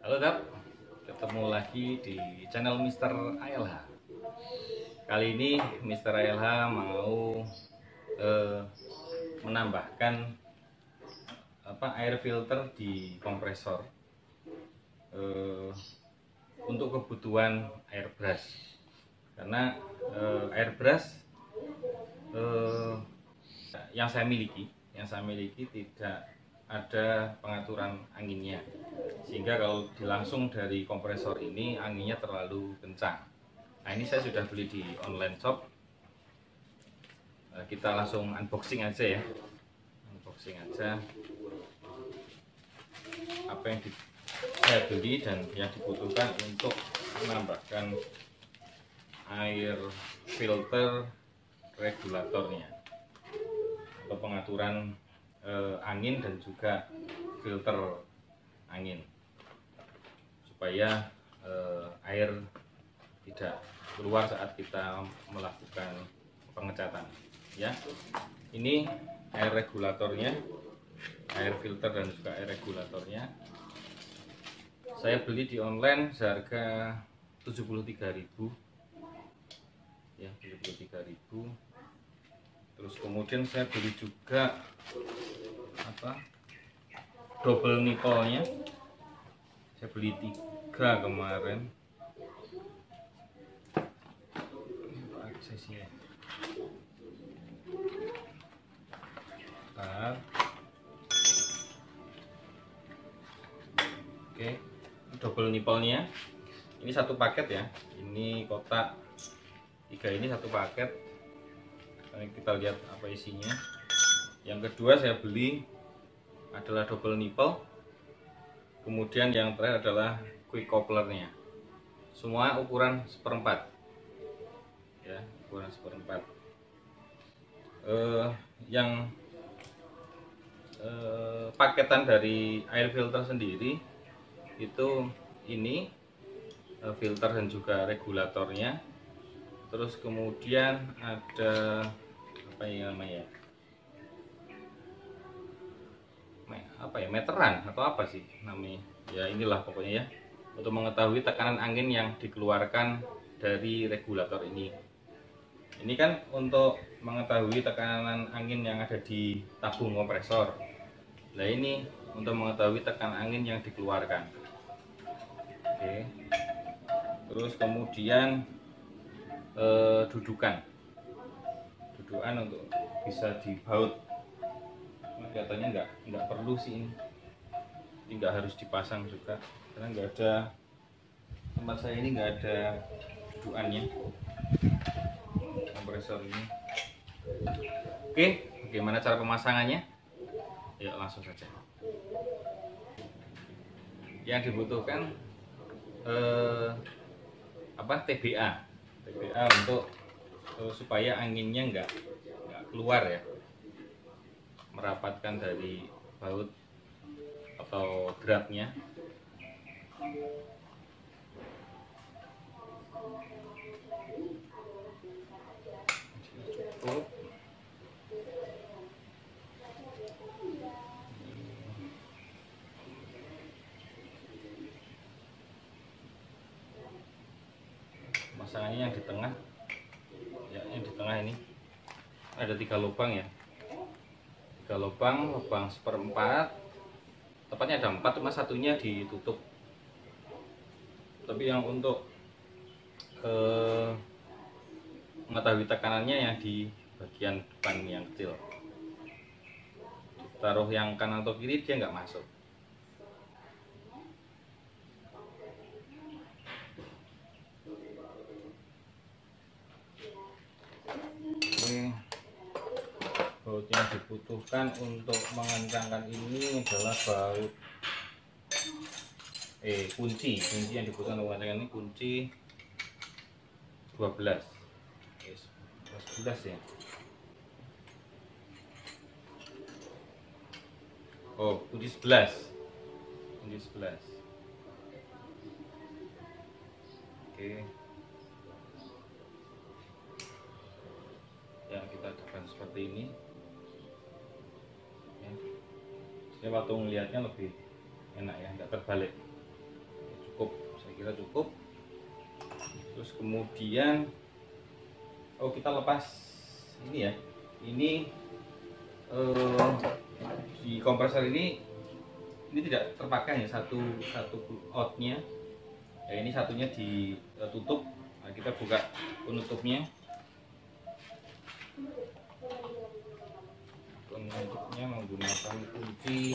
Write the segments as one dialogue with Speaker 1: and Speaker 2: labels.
Speaker 1: Halo Dap, ketemu lagi di channel Mister ALH. Kali ini Mister ALH mau menambahkan air filter di kompresor untuk kebutuhan airbrush. Karena airbrush yang saya miliki tidak ada pengaturan anginnya, sehingga kalau dilangsung dari kompresor ini anginnya terlalu kencang. Nah, ini saya sudah beli di online shop. Kita langsung unboxing aja ya. Unboxing aja apa yang saya beli dan yang dibutuhkan untuk menambahkan air filter regulatornya atau pengaturan angin dan juga filter angin, supaya air tidak keluar saat kita melakukan pengecatan ya. Ini air regulatornya, air filter dan juga air regulatornya. Saya beli di online seharga 73.000 ya, 73.000. Terus kemudian saya beli juga double nipple-nya. Saya beli 3 kemarin. Aksesnya. Oke, double nipple-nya. Ini satu paket ya. Ini kotak 3 ini satu paket. Kita lihat apa isinya. Yang kedua saya beli adalah double nipple. Kemudian yang terakhir adalah quick couplernya. Semua ukuran 1/4 ya, ukuran 1/4. Yang paketan dari air filter sendiri itu ini filter dan juga regulatornya. Terus kemudian ada apa ya namanya, meteran atau apa sih namanya ya, inilah pokoknya ya, untuk mengetahui tekanan angin yang dikeluarkan dari regulator ini. Ini kan untuk mengetahui tekanan angin yang ada di tabung kompresor. Nah, ini untuk mengetahui tekanan angin yang dikeluarkan. Oke. Terus kemudian dudukan untuk bisa dibaut. Kelihatannya nggak perlu sih ini nggak harus dipasang juga, karena nggak ada, tempat saya ini nggak ada dudukannya kompresor ini. Oke, bagaimana cara pemasangannya? Ya, langsung saja. Yang dibutuhkan TBA untuk supaya anginnya nggak keluar ya, merapatkan dari baut atau dratnya. Cukup. Pemasangannya yang di tengah ya, yang di tengah ini ada 3 lubang ya, 3 lubang 1/4, tepatnya ada 4, cuma satunya ditutup. Tapi yang untuk mengetahui tekanannya yang di bagian depan yang kecil, taruh yang kanan atau kiri dia nggak masuk. Baut yang dibutuhkan untuk mengencangkan ini adalah baut kunci yang dibutuhkan untuk mengencangkan ini kunci 12 ya. Oh, kunci 11. Oke. Ya, kita tekan seperti ini ya. Saya waktu ngelihatnya lebih enak ya, nggak terbalik. cukup, saya kira cukup. Terus kemudian kita lepas ini ya, ini di kompresor ini tidak terpakai ya, satu outnya ya, ini satunya ditutup. Nah, kita buka penutupnya menggunakan kunci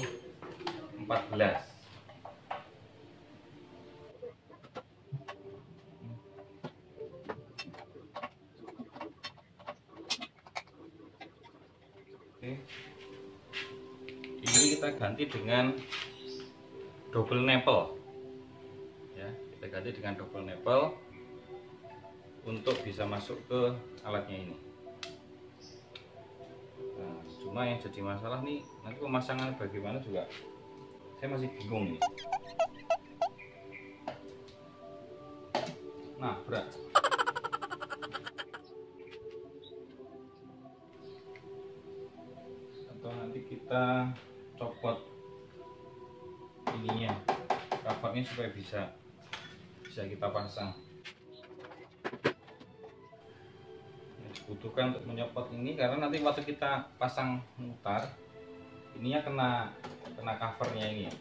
Speaker 1: 14. Ini kita ganti dengan double nipple ya, kita ganti dengan double nipple untuk bisa masuk ke alatnya ini. Nah, cuma yang jadi masalah nih, nanti pemasangan bagaimana juga saya masih bingung nih. Nah, berat. Atau nanti kita copot ininya, covernya supaya bisa kita pasang. Yang dibutuhkan untuk menyopot ini karena nanti waktu kita pasang mutar, ininya kena covernya ini.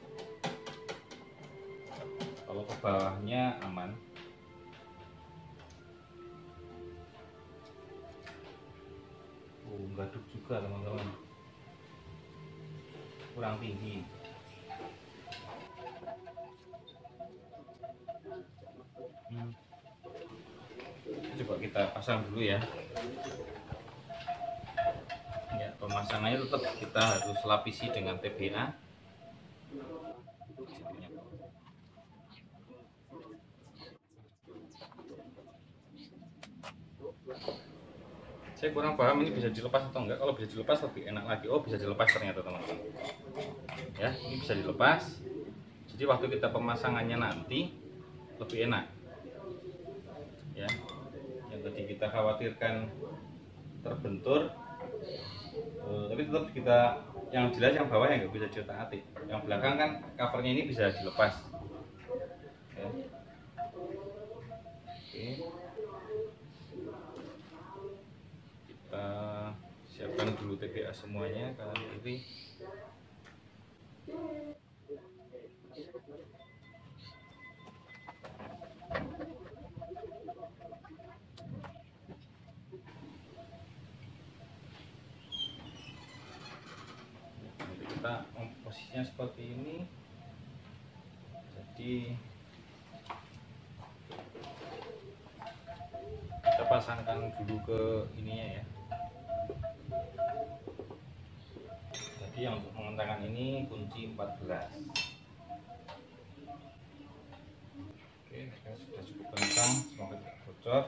Speaker 1: Kalau ke bawahnya aman. Gaduk juga teman-teman, kurang tinggi. Coba kita pasang dulu ya. Ya, pemasangannya tetap kita harus lapisi dengan TBA. Saya kurang paham ini bisa dilepas atau enggak. Kalau bisa dilepas lebih enak lagi. Oh, bisa dilepas ternyata teman-teman. Ya, ini bisa dilepas. Jadi waktu kita pemasangannya nanti lebih enak. Ya, yang tadi kita khawatirkan terbentur, tapi tetap kita, yang jelas yang bawah yang nggak bisa diotak-atik. Yang belakang kan covernya ini bisa dilepas. Ya. Oke. Kita siapkan dulu TBA semuanya kanan kiri. Nanti kita posisinya seperti ini. Jadi kita pasangkan dulu ke ininya ya. Jadi yang untuk mengentangkan ini kunci 14. Oke, sudah cukup kencang, semoga tidak bocor.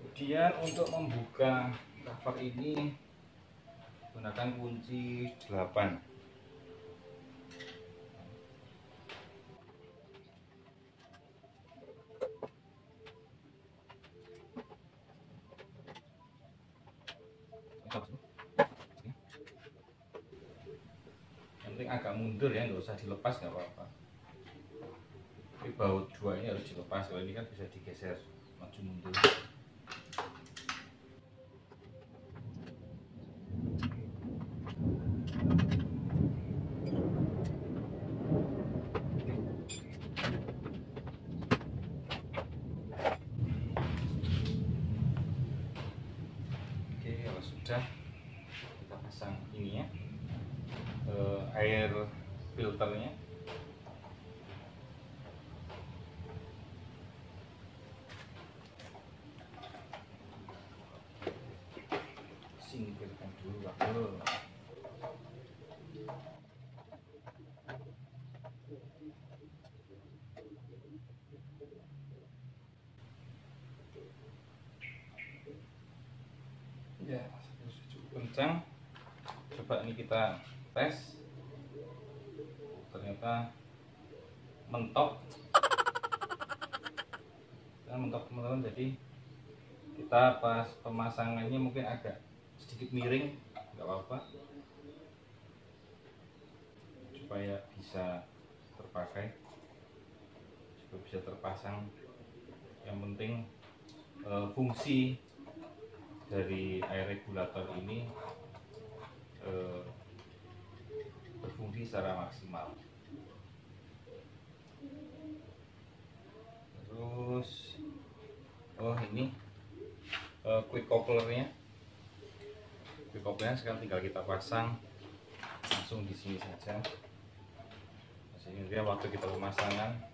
Speaker 1: Kemudian untuk membuka cover ini gunakan kunci 8. Yang penting agak mundur ya, nggak usah dilepas, nggak apa-apa. Tapi baut 2 ini harus dilepas, kalau ini kan bisa digeser maju mundur. Oke, kalau sudah kita pasang ini ya, air filternya. Singkirkan dulu kabel. Ya, sudah cukup kencang. Coba ini kita tes. Ternyata mentok. Mentok teman-teman. Jadi kita pas pemasangannya mungkin agak sedikit miring, nggak apa-apa, supaya bisa terpakai. bisa terpasang. Yang penting fungsi dari air regulator ini berfungsi secara maksimal. Terus ini quick couplernya. Quick couplernya sekarang tinggal kita pasang langsung di sini saja, sehingga waktu kita pemasangan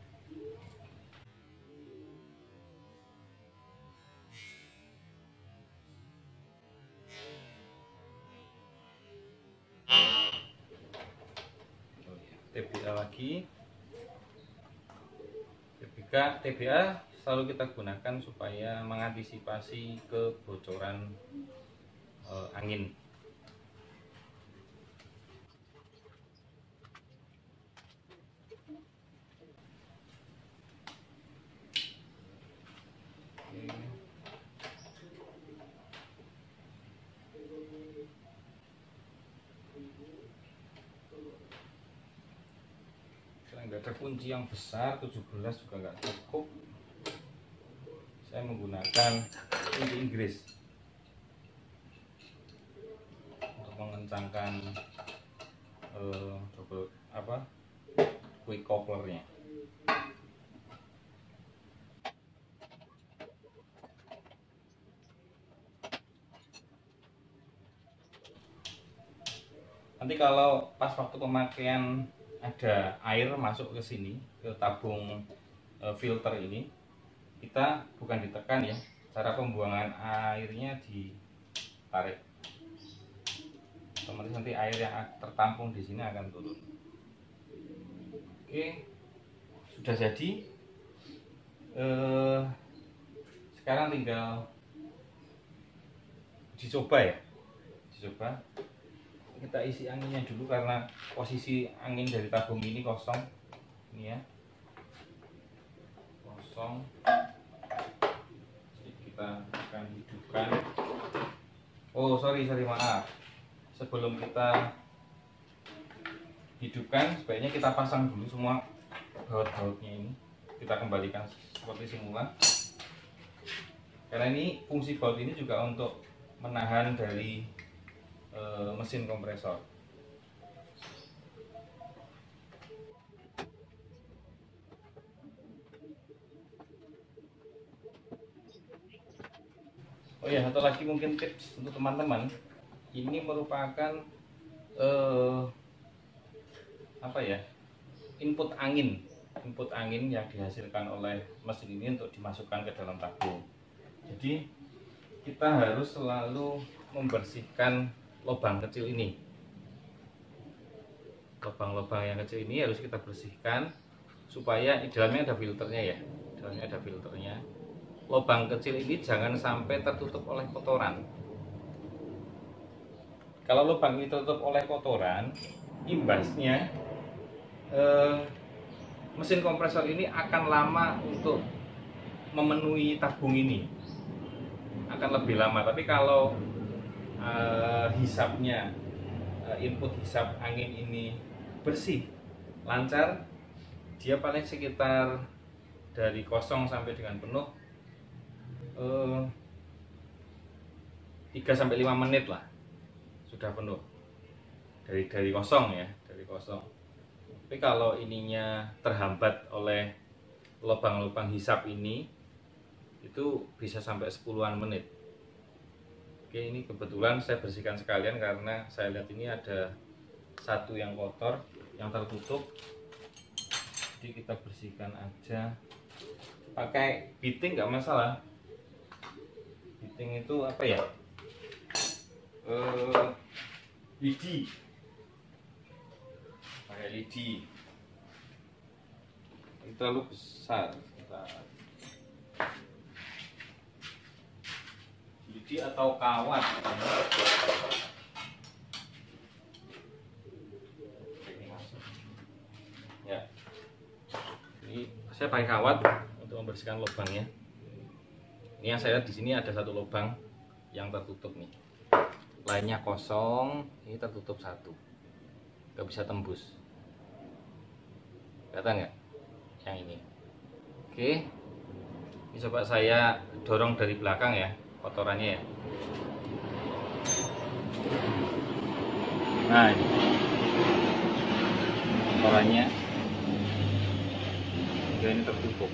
Speaker 1: TBA lagi. TBA selalu kita gunakan supaya mengantisipasi kebocoran angin. Nggak ada kunci yang besar, 17 juga nggak cukup. Saya menggunakan kunci Inggris untuk mengencangkan quick couplernya. Nanti kalau pas waktu pemakaian ada air masuk ke sini, ke tabung filter ini, kita bukan ditekan ya, cara pembuangan airnya ditarik, otomatis nanti air yang tertampung di sini akan turun. Oke, sudah jadi. Sekarang tinggal dicoba ya, kita isi anginnya dulu karena posisi angin dari tabung ini kosong. Ini ya, kosong. Jadi kita akan hidupkan. Sorry maaf. Sebelum kita hidupkan, sebaiknya kita pasang dulu semua baut-bautnya ini. Kita kembalikan seperti semula. Karena ini fungsi baut ini juga untuk menahan dari mesin kompresor. Oh ya, satu lagi mungkin tips untuk teman-teman. Ini merupakan input angin yang dihasilkan oleh mesin ini untuk dimasukkan ke dalam tabung. Jadi kita harus selalu membersihkan lubang kecil ini. Lubang-lubang yang kecil ini harus kita bersihkan supaya di dalamnya ada filternya ya. Lubang kecil ini jangan sampai tertutup oleh kotoran. Kalau lubang ini tertutup oleh kotoran, imbasnya mesin kompresor ini akan lama untuk memenuhi tabung ini, akan lebih lama. Tapi kalau hisapnya, input hisap angin ini bersih, lancar, dia paling sekitar dari kosong sampai dengan penuh 3-5 menit lah sudah penuh, dari kosong ya, dari kosong. Tapi kalau ininya terhambat oleh lubang-lubang hisap ini, itu bisa sampai 10-an menit. Oke, ini kebetulan saya bersihkan sekalian karena saya lihat ini ada satu yang kotor, yang tertutup. Jadi kita bersihkan aja. Pakai biting nggak masalah. Biting itu apa ya? Lidi. Pakai lidi. Ini terlalu besar. Lidi atau kawat. Ya. Ini saya pakai kawat untuk membersihkan lubangnya. Ini yang saya lihat di sini ada satu lubang yang tertutup nih. Lainnya kosong, ini tertutup satu. Nggak bisa tembus. Kelihatan nggak? Yang ini. Oke, ini coba saya dorong dari belakang ya, kotorannya ya. Nah, ini kotorannya, ini tertutup.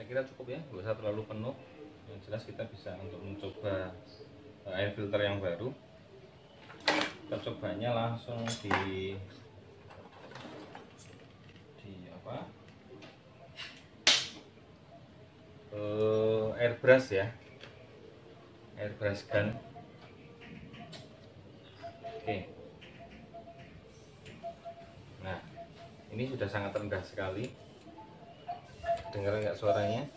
Speaker 1: Kira cukup ya, nggak usah terlalu penuh. Yang jelas kita bisa untuk mencoba air filter yang baru. Kita cobanya langsung di apa? Airbrush ya, airbrush gun. Oke. Nah, ini sudah sangat rendah sekali. Dengar nggak suaranya?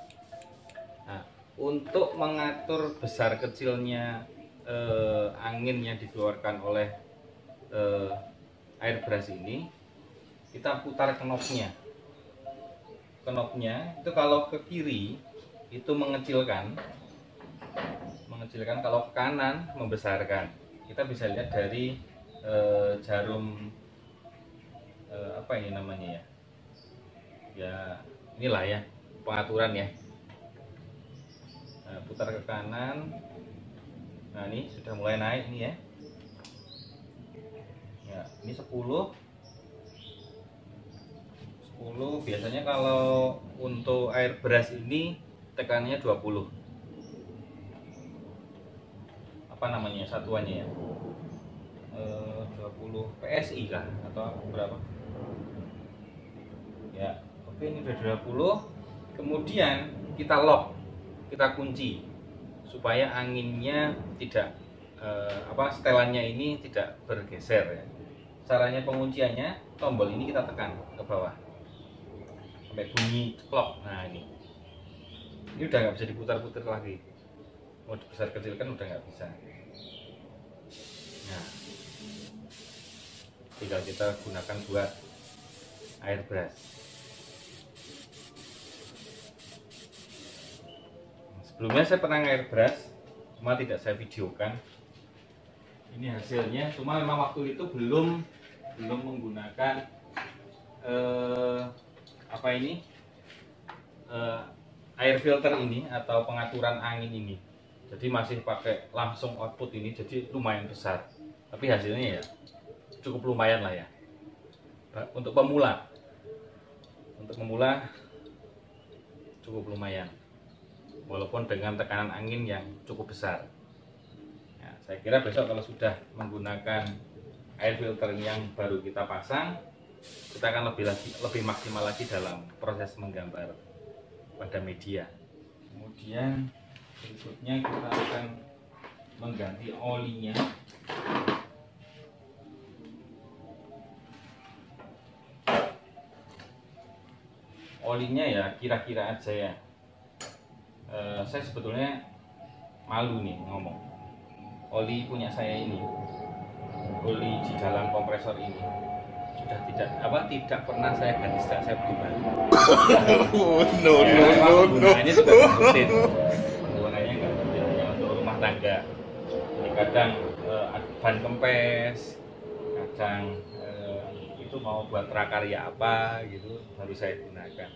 Speaker 1: Nah, untuk mengatur besar kecilnya angin yang dikeluarkan oleh airbrush ini, kita putar knobnya. Knobnya itu kalau ke kiri itu mengecilkan, kalau ke kanan membesarkan. Kita bisa lihat dari jarum apa ini namanya ya? Ya inilah ya pengaturan ya. Nah, putar ke kanan. Nah, ini sudah mulai naik nih ya. Ya, ini 10 biasanya kalau untuk airbrush ini tekanannya 20. Apa namanya satuannya ya? 20 PSI kah atau berapa? Ya, oke, ini udah 20. Kemudian kita lock, kita kunci supaya anginnya tidak setelannya ini tidak bergeser ya. Caranya pengunciannya, tombol ini kita tekan ke bawah sampai bunyi ceklok. Nah, ini udah nggak bisa diputar-putar lagi. Mau dibesar kecilkan udah nggak bisa. Nah, tinggal kita gunakan buat airbrush. Sebelumnya saya pernah airbrush, cuma tidak saya videokan. Ini hasilnya, cuma memang waktu itu belum menggunakan air filter ini atau pengaturan angin ini. Jadi masih pakai langsung output ini, jadi lumayan besar. Tapi hasilnya ya cukup lumayan lah ya. Untuk pemula cukup lumayan. Walaupun dengan tekanan angin yang cukup besar. Nah, saya kira besok kalau sudah menggunakan air filter yang baru kita pasang, kita akan lebih maksimal lagi dalam proses menggambar pada media. Kemudian berikutnya kita akan mengganti olinya. Olinya ya kira-kira aja ya. Saya sebetulnya malu nih ngomong. Oli punya saya ini, oli di dalam kompresor ini sudah tidak pernah saya ganti sejak saya beli baru.
Speaker 2: No.
Speaker 1: Penggunaannya juga rutin. Penggunaannya nggak rutin, hanya untuk rumah tangga. Jadi kadang ban kempes, kadang itu mau buat prakarya apa gitu baru saya gunakan.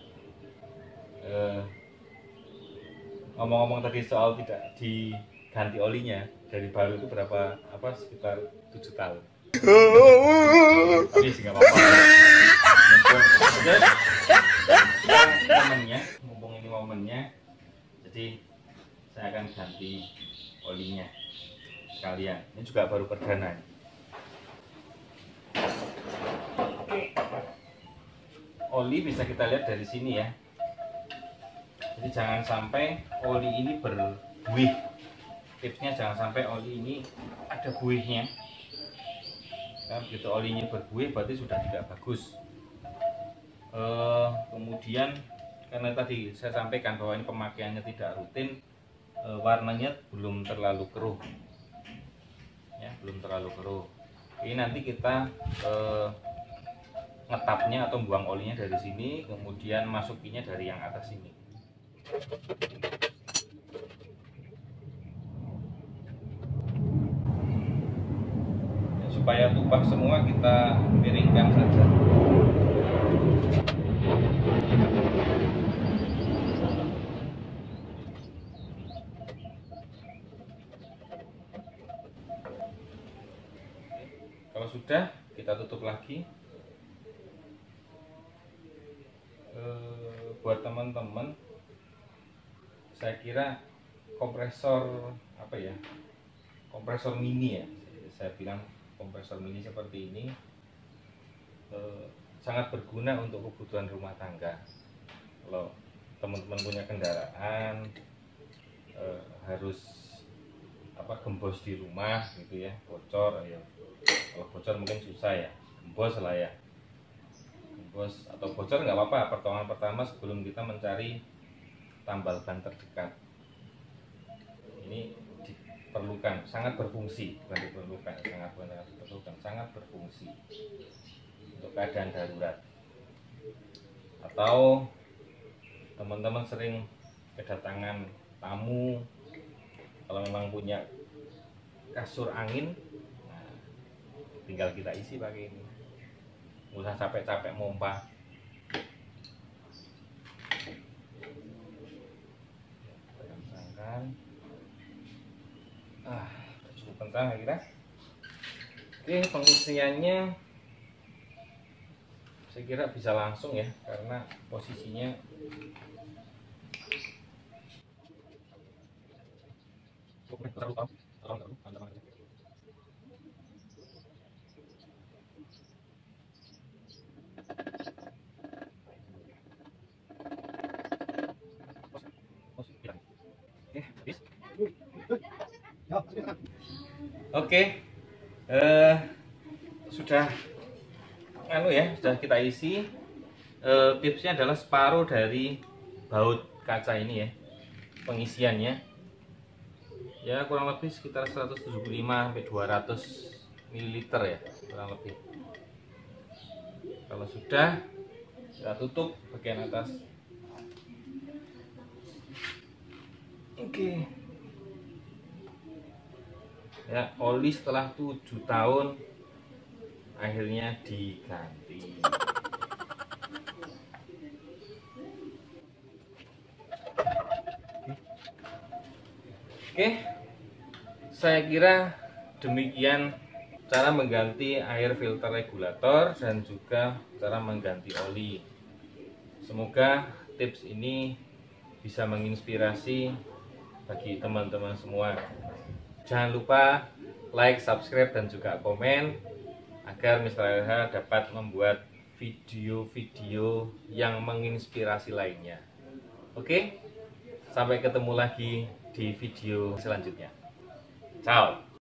Speaker 1: Ngomong-ngomong tadi soal tidak diganti olinya, dari baru itu berapa sekitar 7 tahun. Tapi sih nggak apa-apa. Mumpung ini momennya, jadi saya akan ganti olinya sekalian. Ini juga baru perdana. Oli bisa kita lihat dari sini ya. Jadi jangan sampai oli ini berbuih. Tipsnya jangan sampai oli ini ada buihnya. Nah, begitu olinya berbuih berarti sudah tidak bagus. Kemudian karena tadi saya sampaikan bahwa ini pemakaiannya tidak rutin, warnanya belum terlalu keruh. Ya, belum terlalu keruh. Ini nanti kita ngetapnya atau buang olinya dari sini, kemudian masukinya dari yang atas ini. supaya tumpah semua kita miringkan saja. Kalau sudah, kita tutup lagi. Buat teman-teman, saya kira kompresor apa ya, kompresor mini ya, saya bilang kompresor mini seperti ini sangat berguna untuk kebutuhan rumah tangga. Kalau teman-teman punya kendaraan harus gembos di rumah gitu ya, bocor ya. Kalau bocor mungkin susah ya, gembos lah ya, gembos atau bocor nggak apa-apa. Pertolongan pertama sebelum kita mencari tambal ban terdekat, ini diperlukan, sangat berfungsi, bukan diperlukan, sangat berfungsi untuk keadaan darurat. Atau teman-teman sering kedatangan tamu, kalau memang punya kasur angin, nah, tinggal kita isi pakai ini, nggak usah capek-capek mompa. Cukup kencang ya kira. Oke, pengisiannya saya kira bisa langsung ya, karena posisinya Oke, sudah sudah kita isi. Tipsnya adalah separuh dari baut kaca ini ya, pengisiannya ya kurang lebih sekitar 175-200 ml ya, kurang lebih. Kalau sudah, kita tutup bagian atas. Oke. Ya, oli setelah 7 tahun akhirnya diganti. Oke, saya kira demikian cara mengganti air filter regulator dan juga cara mengganti oli. Semoga tips ini bisa menginspirasi bagi teman-teman semua. Jangan lupa like, subscribe, dan juga komen agar Mr. LH dapat membuat video-video yang menginspirasi lainnya. Oke, sampai ketemu lagi di video selanjutnya. Ciao.